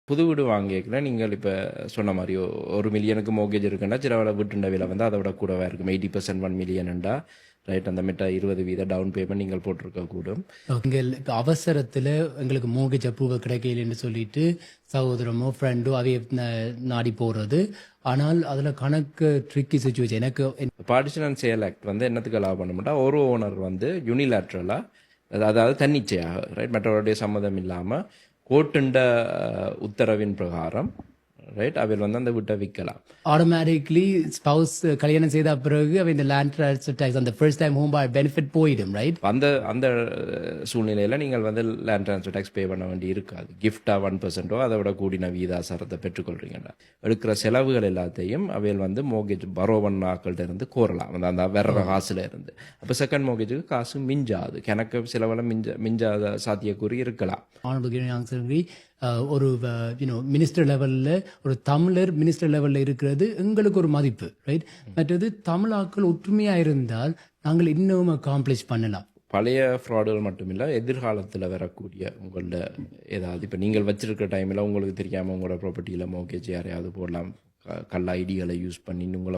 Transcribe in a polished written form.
புது வீடு வாங்கிக்கல நீங்கள் இப்போ சொன்ன மாதிரி 1 மில்லியனுக்கு மோர்கேஜ் இருக்குன்னா சில வேலை வீட்டுண்ட விலை வந்து அதை விட கூடவே இருக்கும். 80% 1 மில்லியன்டா ரைட். அந்த மெட்ட 20% டவுன் பேமெண்ட் நீங்கள் போட்டிருக்க கூடும். நீங்கள் இப்போ அவசரத்தில் எங்களுக்கு மோர்கேஜ் அப்ரூவல் கிடைக்கலன்னு சொல்லிட்டு சகோதரமோ ஃப்ரெண்டோ அவைய நாடி போகிறது. ஆனால் அதில் கணக்கு ட்ரிக்கி சுச்சுவேஷன் எனக்கு பார்ட்டிஷன் அண்ட் சேல் ஆக்ட் வந்து என்னத்துக்கு அலாவ் பண்ண மாட்டா, ஒரு ஓனர் வந்து யூனிலேட்ரலாக அதாவது தன்னிச்சையாக ரைட் மற்றவருடைய சம்மதம் இல்லாமல் கோர்ட்டுண்ட உத்தரவின் பிரகாரம் ரைட் அவையில் வந்து அந்த வீட்டை விற்கலாம். ஆட்டோமேட்டிக்லி ஸ்பவுஸ் கல்யாணம் செய்த பிறகு அவ இந்த லேண்ட் ட்ரான்ஸ்ஃபர் டேக்ஸ் அந்த ஃபர்ஸ்ட் டைம் ஹோம் பாய் பெனிஃபிட் போயிடும் ரைட். அந்த அந்த சூழ்நிலையில் நீங்கள் வந்து லேண்ட் ட்ரான்ஸ்ஃபர் டேக்ஸ் பே பண்ண வேண்டி இருக்காது. கிஃப்டா 1%ஓ அதை விட கூடின வீதாசாரத்தை பெற்றுக்கொள்றீங்கன்னா எடுக்கிற செலவுகள் எல்லாத்தையும் அவையில் வந்து மோர்கேஜ் பரோ பண்ண ஆக்கள்கிட்ட இருந்து கோரலாம், அந்த வேற காசுல இருந்து. அப்போ செகண்ட் மோர்கேஜுக்கு காசு மிஞ்சாது, கணக்கு செலவெல்லாம் மிஞ்சாத சாத்தியக்கூறி இருக்கலாம். ஒரு மினிஸ்டர் லெவலில் ஒரு தமிழர் மினிஸ்டர் லெவலில் இருக்கிறது எங்களுக்கு ஒரு மதிப்பு ரைட். மற்றது தமிழாக்கள் ஒற்றுமையாக இருந்தால் நாங்கள் இன்னும் அக்காம்ப்ளிஷ் பண்ணலாம். பழைய ஃப்ராடுகள் மட்டுமில்லை, எதிர்காலத்தில் வரக்கூடிய உங்களோட ஏதாவது இப்போ நீங்கள் வச்சிருக்கிற டைமில் உங்களுக்கு தெரியாமல் உங்களோட ப்ராப்பர்ட்டியில் மோர்கேஜ் யாரையாவது போடலாம், கள்ள ஐடிகளை யூஸ் பண்ணி உங்களை